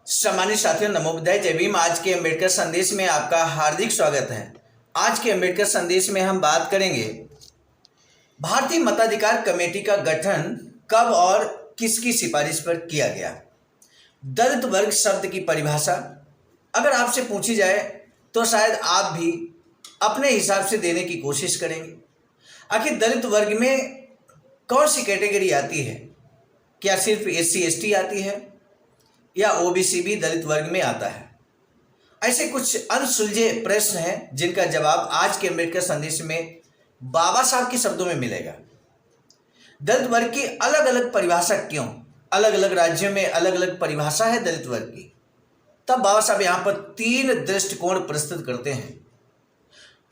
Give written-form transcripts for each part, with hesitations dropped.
सम्मानित साथियों, नमोबुद्धाय, जय भीम। आज के अम्बेडकर संदेश में आपका हार्दिक स्वागत है। आज के अम्बेडकर संदेश में हम बात करेंगे भारतीय मताधिकार कमेटी का गठन कब और किसकी सिफारिश पर किया गया। दलित वर्ग शब्द की परिभाषा अगर आपसे पूछी जाए तो शायद आप भी अपने हिसाब से देने की कोशिश करेंगे। आखिर दलित वर्ग में कौन सी कैटेगरी आती है? क्या सिर्फ SC ST आती है या OBC भी दलित वर्ग में आता है? ऐसे कुछ अनसुलझे प्रश्न हैं जिनका जवाब आज के अम्बेडकर संदेश में बाबा साहब के शब्दों में मिलेगा। दलित वर्ग की अलग अलग परिभाषा क्यों? अलग अलग राज्यों में अलग अलग परिभाषा है दलित वर्ग की। तब बाबा साहब यहाँ पर 3 दृष्टिकोण प्रस्तुत करते हैं।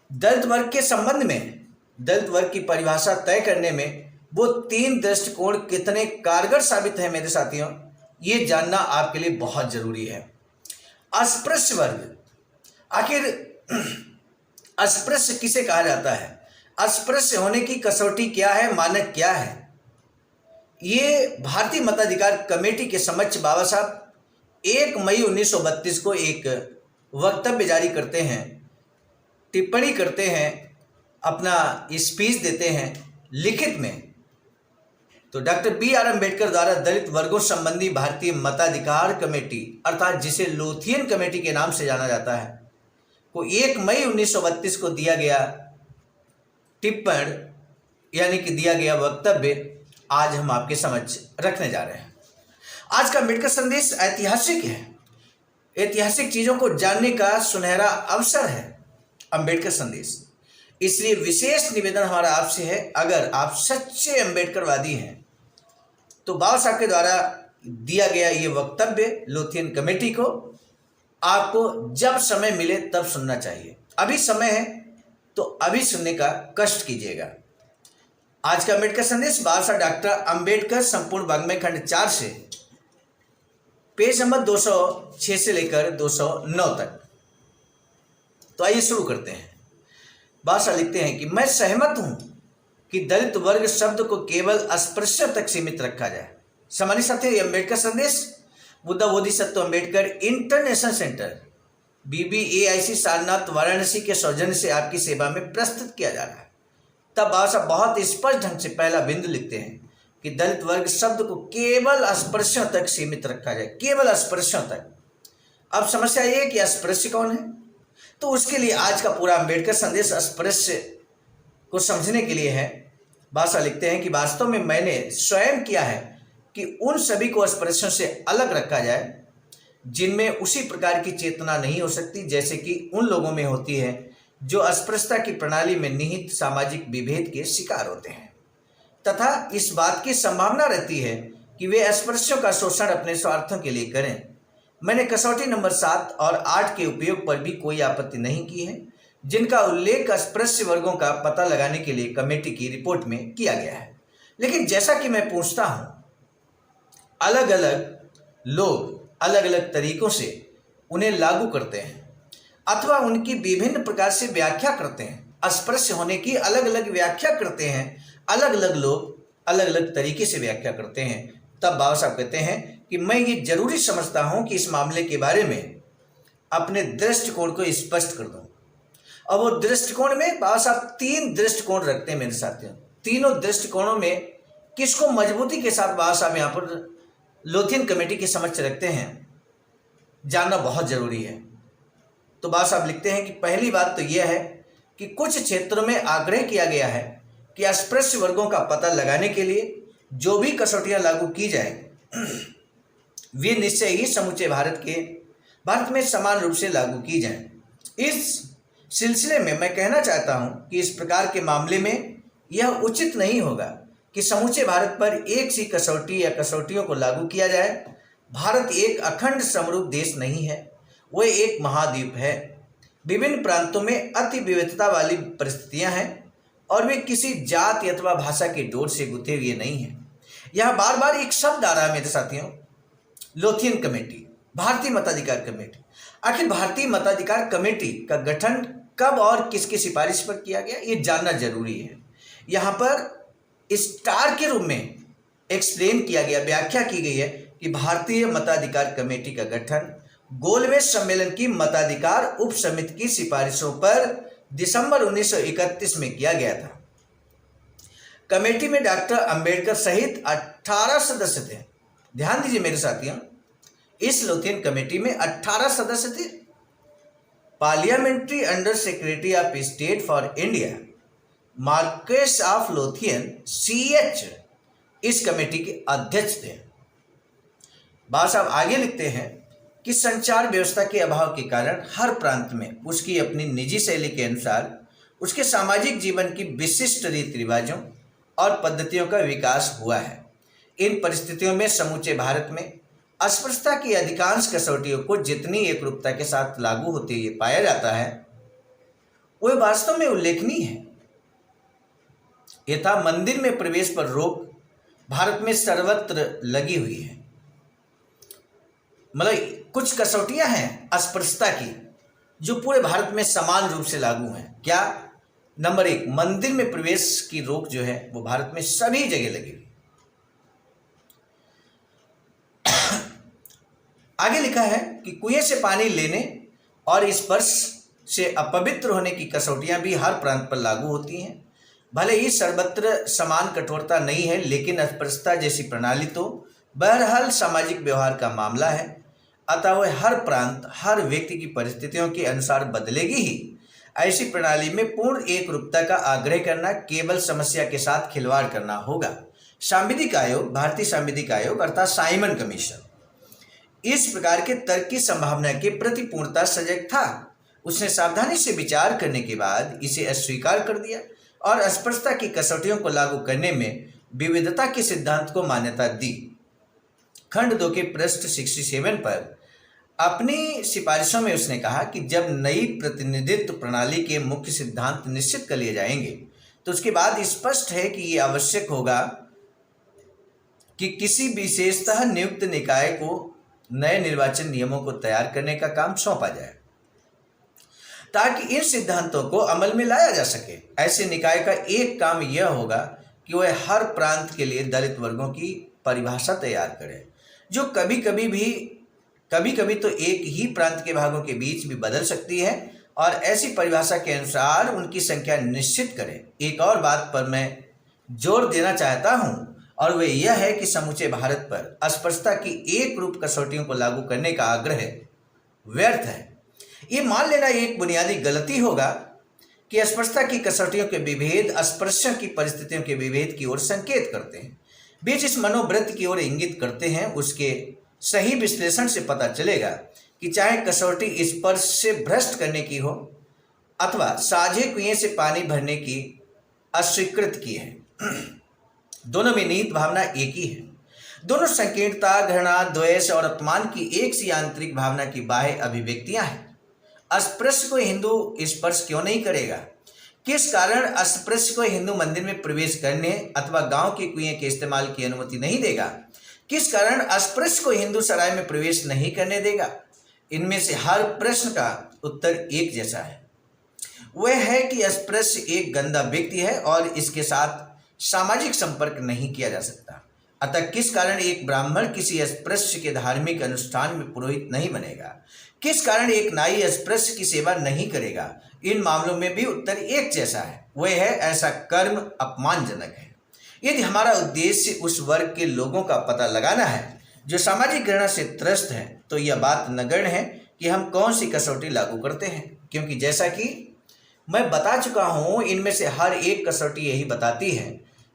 दलित वर्ग के संबंध में दलित वर्ग की परिभाषा तय करने में वो 3 दृष्टिकोण कितने कारगर साबित हैं मेरे साथियों, ये जानना आपके लिए बहुत जरूरी है। अस्पृश्य वर्ग, आखिर अस्पृश्य किसे कहा जाता है? अस्पृश्य होने की कसौटी क्या है, मानक क्या है? ये भारतीय मताधिकार कमेटी के समक्ष बाबा साहब 1 मई 1932 को एक वक्तव्य जारी करते हैं, टिप्पणी करते हैं, अपना स्पीच देते हैं लिखित में। तो डॉक्टर BR अम्बेडकर द्वारा दलित वर्गों संबंधी भारतीय मताधिकार कमेटी अर्थात जिसे लोथियन कमेटी के नाम से जाना जाता है को 1 मई 1932 को दिया गया टिप्पण यानी कि दिया गया वक्तव्य आज हम आपके समक्ष रखने जा रहे हैं। आज का अम्बेडकर संदेश ऐतिहासिक है। ऐतिहासिक चीजों को जानने का सुनहरा अवसर है अम्बेडकर संदेश। इसलिए विशेष निवेदन हमारा आपसे है, अगर आप सच्चे अम्बेडकरवादी हैं तो बाबा साहब के द्वारा दिया गया ये वक्तव्य लोथियन कमेटी को आपको जब समय मिले तब सुनना चाहिए। अभी समय है तो अभी सुनने का कष्ट कीजिएगा। आज का अम्बेडकर संदेश बाबा साहब डॉक्टर अम्बेडकर संपूर्ण वाङ्मय खंड 4 से पेज नंबर 206 से लेकर 209 तक। तो आइए शुरू करते हैं। बाबा साहब लिखते हैं कि मैं सहमत हूं कि दलित वर्ग शब्द को केवल अस्पृश्य तक सीमित रखा जाए। सम्मानित साथियों, अम्बेडकर संदेश Buddha Bodhisattva Ambedkar international centre BBAIC Sarnath Varanasi के सौजन्य से आपकी सेवा में प्रस्तुत किया जा रहा है। तब बाबा साहब बहुत स्पष्ट ढंग से पहला बिंदु लिखते हैं कि दलित वर्ग शब्द को केवल अस्पृश्यों तक सीमित रखा जाए, केवल अस्पृश्यों तक। अब समस्या ये है कि अस्पृश्य कौन है? तो उसके लिए आज का पूरा अम्बेडकर संदेश अस्पृश्य को समझने के लिए है। बाबा लिखते हैं कि वास्तव में मैंने स्वयं किया है कि उन सभी को अस्पृश्यों से अलग रखा जाए जिनमें उसी प्रकार की चेतना नहीं हो सकती जैसे कि उन लोगों में होती है जो अस्पृश्यता की प्रणाली में निहित सामाजिक विभेद के शिकार होते हैं, तथा इस बात की संभावना रहती है कि वे अस्पृश्यों का शोषण अपने स्वार्थों के लिए करें। मैंने कसौटी नंबर 7 और 8 के उपयोग पर भी कोई आपत्ति नहीं की है, जिनका उल्लेख अस्पृश्य वर्गों का पता लगाने के लिए कमेटी की रिपोर्ट में किया गया है। लेकिन जैसा कि मैं पूछता हूं, अलग अलग लोग अलग अलग तरीकों से उन्हें लागू करते हैं अथवा उनकी विभिन्न प्रकार से व्याख्या करते हैं। अस्पृश्य होने की अलग अलग व्याख्या करते हैं, अलग अलग लोग अलग अलग तरीके से व्याख्या करते हैं। तब बाबा साहब कहते हैं कि मैं ये जरूरी समझता हूं कि इस मामले के बारे में अपने दृष्टिकोण को स्पष्ट कर दूं। और वो दृष्टिकोण में बाबा साहब 3 दृष्टिकोण रखते हैं मेरे साथियों। तीनों दृष्टिकोणों में किसको मजबूती के साथ बाबा साहब यहाँ पर लोथियन कमेटी के समक्ष रखते हैं, जानना बहुत जरूरी है। तो बाबा साहब लिखते हैं कि पहली बात तो यह है कि कुछ क्षेत्रों में आग्रह किया गया है कि अस्पृश्य वर्गों का पता लगाने के लिए जो भी कसौटियां लागू की जाए वे निश्चय ही समूचे भारत में समान रूप से लागू की जाएं। इस सिलसिले में मैं कहना चाहता हूं कि इस प्रकार के मामले में यह उचित नहीं होगा कि समूचे भारत पर एक सी कसौटी या कसौटियों को लागू किया जाए। भारत एक अखंड समरूप देश नहीं है, वह एक महाद्वीप है। विभिन्न प्रांतों में अति विविधता वाली परिस्थितियां हैं और वे किसी जाति अथवा भाषा के डोर से गुथे हुए नहीं हैं। यहाँ बार बार एक शब्द आ रहा है मेरे साथियों, लोथियन कमेटी, भारतीय मताधिकार कमेटी। आखिर भारतीय मताधिकार कमेटी का गठन कब और किसकी सिफारिश पर किया गया, ये जानना जरूरी है। यहाँ पर स्टार के रूप में एक्सप्लेन किया गया, व्याख्या की गई है कि भारतीय मताधिकार कमेटी का गठन गोलमेज सम्मेलन की मताधिकार उप समिति की सिफारिशों पर दिसंबर 1931 में किया गया था। कमेटी में डॉक्टर अंबेडकर सहित 18 सदस्य थे। ध्यान दीजिए मेरे साथियों, इस लोथियन कमेटी में 18 सदस्य थे। Parliamentary under secretary of state for India Marquez of Lothian CH इस कमेटी के अध्यक्ष थे। बाबा साहब आगे लिखते हैं कि संचार व्यवस्था के अभाव के कारण हर प्रांत में उसकी अपनी निजी शैली के अनुसार उसके सामाजिक जीवन की विशिष्ट रीति रिवाजों और पद्धतियों का विकास हुआ है। इन परिस्थितियों में समूचे भारत में अस्पृश्यता की अधिकांश कसौटियों को जितनी एकरूपता के साथ लागू होते हुए पाया जाता है वह वास्तव में उल्लेखनीय है। यथा मंदिर में प्रवेश पर रोक भारत में सर्वत्र लगी हुई है। मतलब कुछ कसौटियां हैं अस्पृश्यता की जो पूरे भारत में समान रूप से लागू हैं। क्या? नंबर 1, मंदिर में प्रवेश की रोक जो है वो भारत में सभी जगह लगी हुई। आगे लिखा है कि कुएं से पानी लेने और स्पर्श से अपवित्र होने की कसौटियां भी हर प्रांत पर लागू होती हैं। भले ही सर्वत्र समान कठोरता नहीं है, लेकिन अस्पृश्यता जैसी प्रणाली तो बहरहाल सामाजिक व्यवहार का मामला है, अतः वह हर प्रांत हर व्यक्ति की परिस्थितियों के अनुसार बदलेगी ही। ऐसी प्रणाली में पूर्ण एकरूपता का आग्रह करना केवल समस्या के साथ खिलवाड़ करना होगा। सांविधिक आयोग, भारतीय सांविधिक आयोग अर्थात साइमन कमीशन इस प्रकार के तर्क की संभावना के प्रति पूर्णतः सजग था। उसने सावधानी से विचार करने के बाद इसे अस्वीकार कर दिया और अस्पृश्यता की कसौटियों को लागू करने में विविधता के सिद्धांत को मान्यता दी। खंड 2 के पृष्ठ 67 पर अपनी सिफारिशों में उसने कहा कि जब नई प्रतिनिधित्व प्रणाली के मुख्य सिद्धांत निश्चित कर लिए जाएंगे तो उसके बाद स्पष्ट है कि ये आवश्यक होगा कि किसी विशेषतः नियुक्त निकाय को नए निर्वाचन नियमों को तैयार करने का काम सौंपा जाए ताकि इन सिद्धांतों को अमल में लाया जा सके। ऐसे निकाय का एक काम यह होगा कि वह हर प्रांत के लिए दलित वर्गों की परिभाषा तैयार करे, जो कभी कभी तो एक ही प्रांत के भागों के बीच भी बदल सकती है, और ऐसी परिभाषा के अनुसार उनकी संख्या निश्चित करे। एक और बात पर मैं जोर देना चाहता हूं, और वह यह है कि समूचे भारत पर अस्पृश्यता की एक रूप कसौटियों को लागू करने का आग्रह व्यर्थ है। ये मान लेना एक बुनियादी गलती होगा कि अस्पृश्यता की कसौटियों के विभेद अस्पृश्य की परिस्थितियों के विभेद की ओर संकेत करते हैं, बीच इस मनोवृत्ति की ओर इंगित करते हैं। उसके सही विश्लेषण से पता चलेगा कि चाहे कसौटी स्पर्श से भ्रष्ट करने की हो अथवा साझे कुएं से पानी भरने की अस्वीकृत की है, दोनों में निहित भावना एक ही है। दोनों संकीर्णता, घृणा, द्वेष और अपमान की एक सी आंतरिक भावना की बाह्य अभिव्यक्तियां हैं। अस्पृश्य को हिंदू स्पर्श क्यों नहीं करेगा? किस कारण अस्पृश्य को हिंदू मंदिर में प्रवेश करने अथवा गांव के कुएं के इस्तेमाल की अनुमति नहीं देगा? किस कारण अस्पृश्य को हिंदू सराय में प्रवेश नहीं करने देगा? इनमें से हर प्रश्न का उत्तर एक जैसा है। वह है कि अस्पृश्य एक गंदा व्यक्ति है और इसके साथ सामाजिक संपर्क नहीं किया जा सकता। अतः किस कारण एक ब्राह्मण किसी अस्पृश्य के धार्मिक अनुष्ठान में पुरोहित नहीं बनेगा? किस कारण एक नाई अस्पृश्य की सेवा नहीं करेगा? इन मामलों में भी उत्तर एक जैसा है, वह है ऐसा कर्म अपमानजनक है। यदि हमारा उद्देश्य उस वर्ग के लोगों का पता लगाना है जो सामाजिक घृणा से त्रस्त हैं, तो यह बात नगण्य है कि हम कौन सी कसौटी लागू करते हैं, क्योंकि जैसा कि मैं बता चुका हूं, इनमें से हर एक कसौटी यही बताती है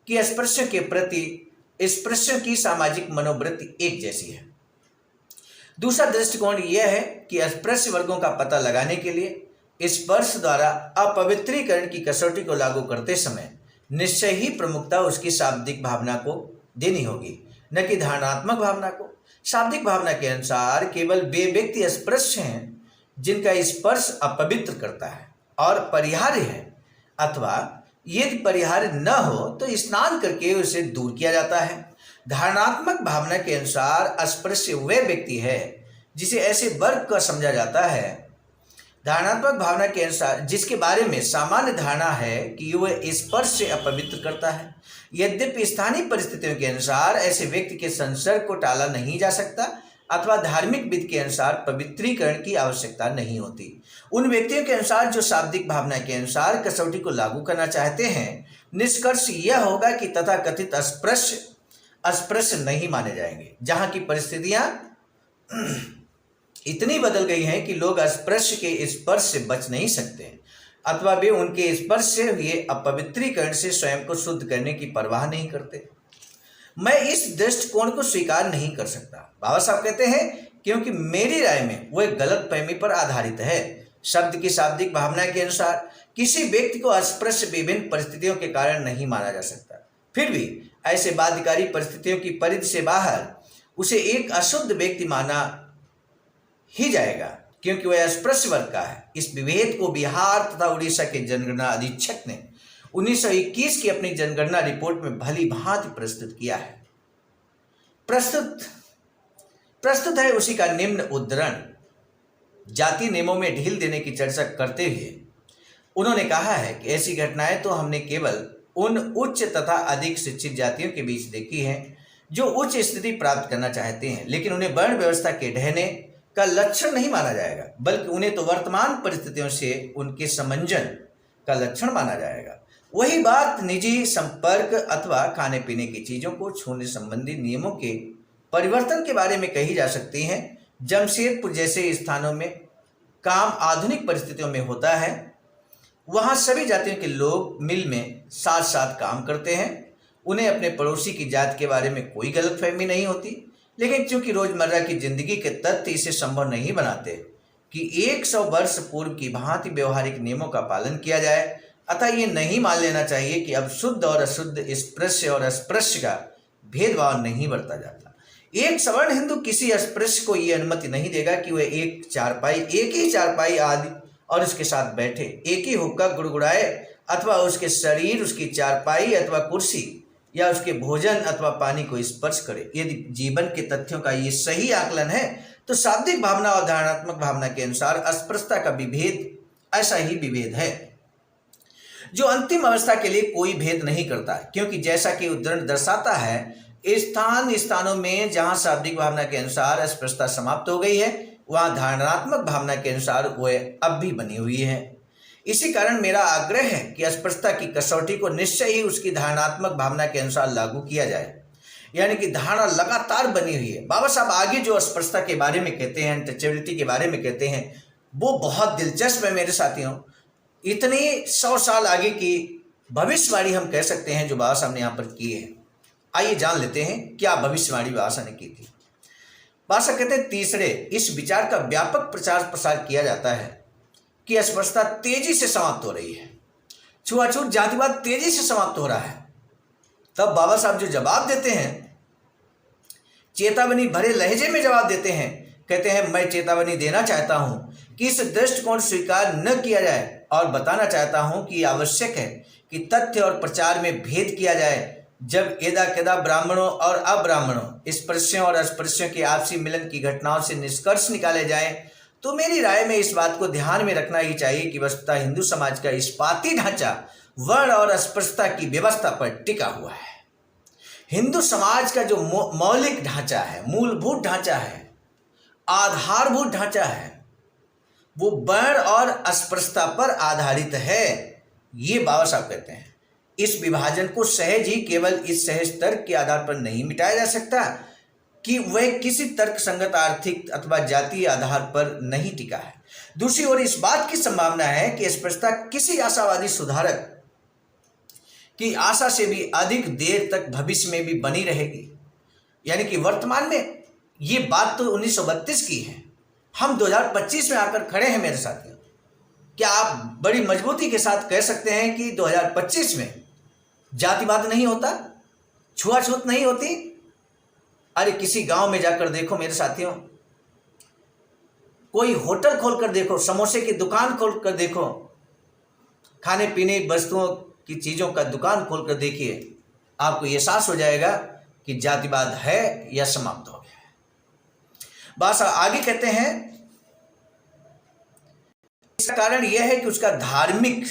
कि अस्पृश्य के प्रति स्पृश्य की सामाजिक मनोवृत्ति एक जैसी है। दूसरा दृष्टिकोण यह है कि अस्पृश्य वर्गों का पता लगाने के लिए स्पर्श द्वारा अपवित्रीकरण की कसौटी को लागू करते समय निश्चय ही प्रमुखता उसकी शाब्दिक भावना को देनी होगी, न कि धारणात्मक भावना को। शाब्दिक भावना के अनुसार केवल वे व्यक्ति अस्पृश्य हैं जिनका स्पर्श अपवित्र करता है और परिहार्य है, अथवा यदि परिहार्य न हो तो स्नान करके उसे दूर किया जाता है। धारणात्मक भावना के अनुसार अस्पृश्य वह व्यक्ति है जिसे ऐसे वर्ग का समझा जाता है धारणात्मक भावना के अनुसार जिसके बारे में सामान्य धारणा है कि वह स्पर्श से अपवित्र करता है। यद्यपि स्थानीय परिस्थितियों के अनुसार ऐसे व्यक्ति के संसर्ग को टाला नहीं जा सकता अथवा धार्मिक विधि के अनुसार पवित्रीकरण की आवश्यकता नहीं होती। उन व्यक्तियों के अनुसार जो शाब्दिक भावना के अनुसार कसौटी को लागू करना चाहते हैं, निष्कर्ष यह होगा कि तथाकथित अस्पृश्य नहीं माने जाएंगे। जहां की परिस्थितियां इतनी बदल गई हैं कि लोग अस्पृश्य के स्पर्श से बच नहीं सकते अथवा वे उनके स्पर्श से हुए अपवित्रीकरण से स्वयं को शुद्ध करने की परवाह नहीं करते। मैं इस दृष्टिकोण को स्वीकार नहीं कर सकता। बाबा साहब कहते हैं क्योंकि मेरी राय में वह गलतफहमी पर आधारित है। शब्द की शाब्दिक भावना के अनुसार किसी व्यक्ति को अस्पृश्य विभिन्न परिस्थितियों के कारण नहीं माना जा सकता। फिर भी ऐसे बाध्यकारी परिस्थितियों की परिधि से बाहर उसे एक अशुद्ध व्यक्ति माना ही जाएगा क्योंकि वह अस्पृश्य वर्ग का है। इस विभेद को बिहार तथा उड़ीसा के जनगणना अधीक्षक ने 1921 की अपनी जनगणना रिपोर्ट में भली भांति प्रस्तुत किया है। प्रस्तुत है उसी का निम्न उद्धरण। जाति नियमों में ढील देने की चर्चा करते हुए उन्होंने कहा है कि ऐसी घटनाएं तो हमने केवल उन उच्च तथा अधिक शिक्षित जातियों के बीच देखी हैं जो उच्च स्थिति प्राप्त करना चाहते हैं, लेकिन उन्हें वर्ण व्यवस्था के ढहने का लक्षण नहीं माना जाएगा, बल्कि उन्हें तो वर्तमान परिस्थितियों से उनके समंजन का लक्षण माना जाएगा। वही बात निजी संपर्क अथवा खाने पीने की चीजों को छूने संबंधी नियमों के परिवर्तन के बारे में कही जा सकती है। जमशेदपुर जैसे स्थानों में काम आधुनिक परिस्थितियों में होता है। वहाँ सभी जातियों के लोग मिल में साथ साथ काम करते हैं। उन्हें अपने पड़ोसी की जात के बारे में कोई गलतफहमी नहीं होती, लेकिन चूंकि रोजमर्रा की जिंदगी के तथ्य इसे संभव नहीं बनाते कि 100 वर्ष पूर्व की भांति व्यवहारिक नियमों का पालन किया जाए, अतः ये नहीं मान लेना चाहिए कि अब शुद्ध और अशुद्ध, स्पृश्य और अस्पृश्य का भेदभाव नहीं बरता जाता। एक सवर्ण हिंदू किसी अस्पृश्य को यह अनुमति नहीं देगा कि वह एक ही चारपाई आदि और उसके साथ बैठे, एक ही हुक्का गुड़गुड़ाए अथवा उसके शरीर, उसकी चारपाई अथवा कुर्सी या उसके भोजन अथवा पानी को स्पर्श करे। यदि जीवन के तथ्यों का ये सही आकलन है तो शाब्दिक भावना और धारणात्मक भावना के अनुसार अस्पृश्यता का विभेद ऐसा ही विभेद है जो अंतिम अवस्था के लिए कोई भेद नहीं करता, क्योंकि जैसा कि उद्धरण दर्शाता है, स्थानों में जहां शाब्दिक भावना के अनुसार अस्पृश्यता समाप्त हो गई है, वहां धारणात्मक भावना के अनुसार वह अब भी बनी हुई है। इसी कारण मेरा आग्रह है कि अस्पृश्यता की कसौटी को निश्चय ही उसकी धारणात्मक भावना के अनुसार लागू किया जाए, यानी कि धारणा लगातार बनी हुई है। बाबा साहब आगे जो अस्पृश्यता के बारे में कहते हैं, अनटचेबिलिटी के बारे में कहते हैं, वो बहुत दिलचस्प है मेरे साथियों। इतनी 100 साल आगे की भविष्यवाणी हम कह सकते हैं जो बाबा साहब ने यहाँ पर की है। आइए जान लेते हैं क्या भविष्यवाणी बाबा साहब ने की थी। बाबा साहब कहते हैं, तीसरे, इस विचार का व्यापक प्रचार प्रसार किया जाता है कि अस्पृश्यता तेजी से समाप्त हो रही है, छुआछूत जातिवाद तेजी से समाप्त हो रहा है। तब बाबा साहब जो जवाब देते हैं, चेतावनी भरे लहजे में जवाब देते हैं, कहते हैं, मैं चेतावनी देना चाहता हूं कि इस दृष्टिकोण स्वीकार न किया जाए और बताना चाहता हूं कि आवश्यक है कि तथ्य और प्रचार में भेद किया जाए। जब एदा केदा ब्राह्मणों और अब्राह्मणों, स्पृश्यों और अस्पृश्यों के आपसी मिलन की घटनाओं से निष्कर्ष निकाले जाएं, तो मेरी राय में इस बात को ध्यान में रखना ही चाहिए कि वस्तुतः हिंदू समाज का इस्पाती ढांचा वर्ण और अस्पृश्यता की व्यवस्था पर टिका हुआ है। हिंदू समाज का जो मौलिक ढांचा है, मूलभूत ढांचा है, आधारभूत ढांचा है, वो वर्ण और अस्पृश्यता पर आधारित है। ये बाबा साहब कहते हैं। इस विभाजन को सहज ही केवल इस सहज तर्क के आधार पर नहीं मिटाया जा सकता कि वह किसी तर्क संगत आर्थिक अथवा जातीय आधार पर नहीं टिका है। दूसरी ओर इस बात की संभावना है कि अस्पृश्यता किसी आशावादी सुधारक की आशा से भी अधिक देर तक भविष्य में भी बनी रहेगी। यानी कि वर्तमान में ये बात तो 1932 की है, हम 2025 में आकर खड़े हैं मेरे साथियों। क्या आप बड़ी मजबूती के साथ कह सकते हैं कि 2025 में जातिवाद नहीं होता, छुआछूत नहीं होती? अरे किसी गांव में जाकर देखो मेरे साथियों, कोई होटल खोलकर देखो, समोसे की दुकान खोलकर देखो, खाने पीने वस्तुओं की चीजों का दुकान खोलकर देखिए, आपको एहसास हो जाएगा कि जातिवाद है या समाप्त हो गया है। बस आगे कहते हैं, इसका कारण यह है कि उसका धार्मिक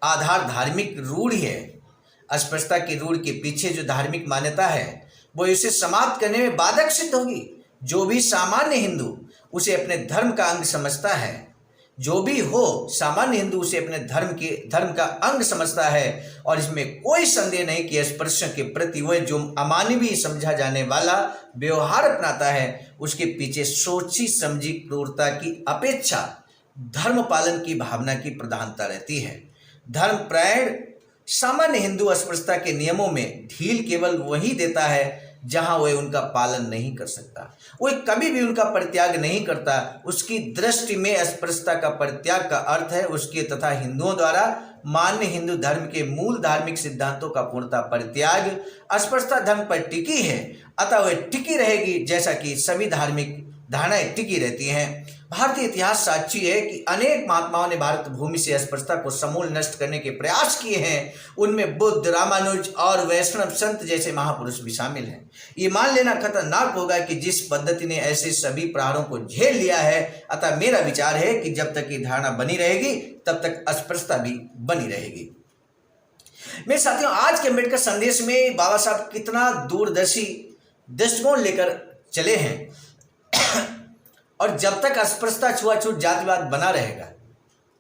आधार धार्मिक रूढ़ है। अस्पृश्यता की रूढ़ के पीछे जो धार्मिक मान्यता है वो इसे समाप्त करने में बाधक सिद्ध होगी। जो भी सामान्य हिंदू उसे अपने धर्म का अंग समझता है, जो भी हो सामान्य हिंदू उसे अपने धर्म का अंग समझता है, और इसमें कोई संदेह नहीं कि अस्पृश्यों के प्रति वह जो अमानवीय समझा जाने वाला व्यवहार अपनाता है उसके पीछे सोची समझी क्रूरता की अपेक्षा धर्म पालन की भावना की प्रधानता रहती है। धर्म प्रायण सामान्य हिंदू अस्पृश्यता के नियमों में ढील केवल वही देता है जहां वह उनका पालन नहीं कर सकता, वह कभी भी उनका परित्याग नहीं करता। उसकी दृष्टि में अस्पृश्यता का परित्याग का अर्थ है उसके तथा हिंदुओं द्वारा मान्य हिंदू धर्म के मूल धार्मिक सिद्धांतों का पूर्णतः परित्याग। अस्पृश्यता धर्म पर टिकी है, अतः वह टिकी रहेगी जैसा कि सभी धार्मिक धारणाएं टिकी रहती हैं। भारतीय इतिहास साक्षी है कि अनेक महात्माओं ने भारत भूमि से अस्पृश्यता को समूल नष्ट करने के प्रयास किए हैं। उनमें बुद्ध, रामानुज और वैष्णव संत जैसे महापुरुष भी शामिल हैं। ये मान लेना खतरनाक होगा कि जिस पद्धति ने ऐसे सभी प्रहारों को झेल लिया है, अतः मेरा विचार है कि जब तक ये धारणा बनी रहेगी तब तक अस्पृश्यता भी बनी रहेगी। मेरे साथियों, आज के अम्बेडकर संदेश में बाबा साहब कितना दूरदर्शी दृष्टिकोण लेकर चले हैं, और जब तक अस्पृश्यता, छुआछूत, जातिवाद बना रहेगा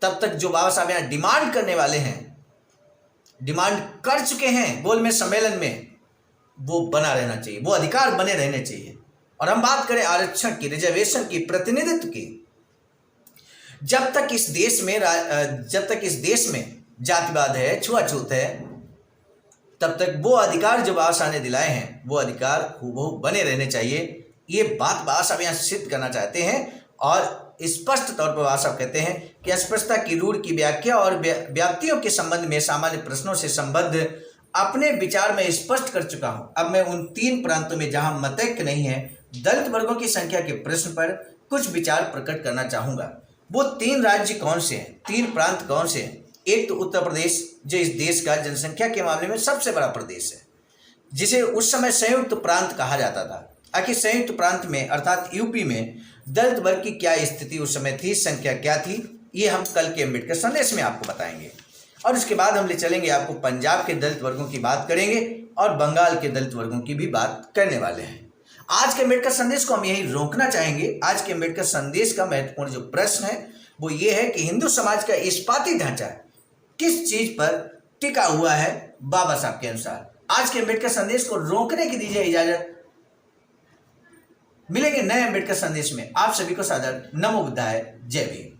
तब तक जो बाबा साहब यहाँ डिमांड करने वाले हैं, डिमांड कर चुके हैं गोलमेज सम्मेलन में, वो बना रहना चाहिए, वो अधिकार बने रहने चाहिए। और हम बात करें आरक्षण की, रिजर्वेशन की, प्रतिनिधित्व की, जब तक इस देश में जातिवाद है, छुआछूत है, तब तक वो अधिकार जो बाबा साहब ने दिलाए हैं वो अधिकार हूबहू बने रहने चाहिए। ये बात बाबा साहब यहाँ सिद्ध करना चाहते हैं, और स्पष्ट तौर पर बाबा साहब कहते हैं कि अस्पृश्यता की रूढ़ की व्याख्या और व्याप्तियों के संबंध में सामान्य प्रश्नों से संबद्ध अपने विचार में स्पष्ट कर चुका हूं। अब मैं उन 3 प्रांतों में जहां मतैक्य नहीं है, दलित वर्गों की संख्या के प्रश्न पर कुछ विचार प्रकट करना चाहूंगा। वो 3 राज्य कौन से हैं, 3 प्रांत कौन से हैं? एक तो उत्तर प्रदेश, जो इस देश का जनसंख्या के मामले में सबसे बड़ा प्रदेश है, जिसे उस समय संयुक्त प्रांत कहा जाता था। आखिर संयुक्त प्रांत में अर्थात यूपी में दलित वर्ग की क्या स्थिति उस समय थी, संख्या क्या थी, ये हम कल के अम्बेडकर संदेश में आपको बताएंगे। और उसके बाद हम ले चलेंगे आपको पंजाब के दलित वर्गों की बात करेंगे और बंगाल के दलित वर्गों की भी बात करने वाले हैं। आज के अम्बेडकर संदेश को हम यही रोकना चाहेंगे। आज के अम्बेडकर संदेश का महत्वपूर्ण जो प्रश्न है वो ये है कि हिंदू समाज का इस्पाती ढांचा किस चीज पर टिका हुआ है बाबा साहब के अनुसार। आज के अम्बेडकर संदेश को रोकने की दीजिए इजाजत। मिलेंगे नए अम्बेडकर संदेश में। आप सभी को सादर नमो बुद्धाय, जय भीम।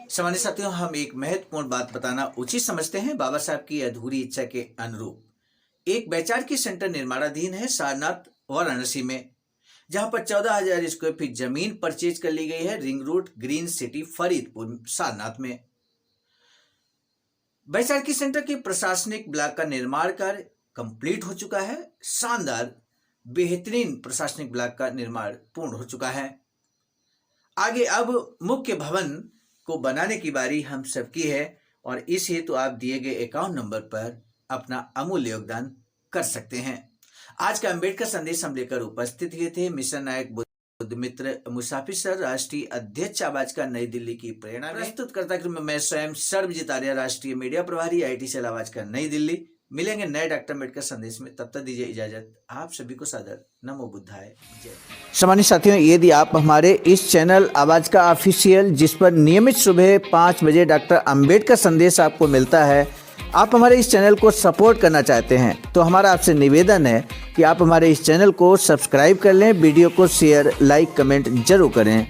सम्मानित साथियों, हम एक महत्वपूर्ण बात बताना उचित समझते हैं। बाबा साहब की अधूरी इच्छा के अनुरूप एक वैचारिकी सेंटर निर्माणाधीन है सारनाथ वाराणसी में, जहां पर 14,000 स्क्वायर फीट जमीन परचेज कर ली गई है ring road, green city, Faridpur, Sarnath में। वैचारिकी सेंटर के प्रशासनिक ब्लॉक का निर्माण कार्य कंप्लीट हो चुका है। शानदार बेहतरीन प्रशासनिक ब्लॉक का निर्माण पूर्ण हो चुका है। आगे अब मुख्य भवन को बनाने की बारी हम सबकी है, और इस हेतु आप दिए गए अकाउंट नंबर पर अपना अमूल्य योगदान कर सकते हैं। आज का अम्बेडकर संदेश हम लेकर उपस्थित हुए थे मिशन नायक बुद्ध मित्र मुसाफिर सर, राष्ट्रीय अध्यक्ष आवाज का नई दिल्ली की प्रेरणा। प्रस्तुत करता क्रम में मैं स्वयं सर्वजित आर्य, राष्ट्रीय मीडिया प्रभारी, IIT सेल आवाज का नई दिल्ली। मिलेंगे नए डॉक्टर अम्बेडकर संदेश में, तब तक दीजिए इजाजत। आप सभी को सादर नमो बुद्धाय, जय। सम्मानित साथियों, यदि आप हमारे इस चैनल आवाज का ऑफिशियल, जिस पर नियमित सुबह 5 बजे डॉक्टर अम्बेडकर संदेश आपको मिलता है, आप हमारे इस चैनल को सपोर्ट करना चाहते हैं तो हमारा आपसे निवेदन है कि आप हमारे इस चैनल को सब्सक्राइब कर लें, वीडियो को शेयर, लाइक, कमेंट जरूर करें।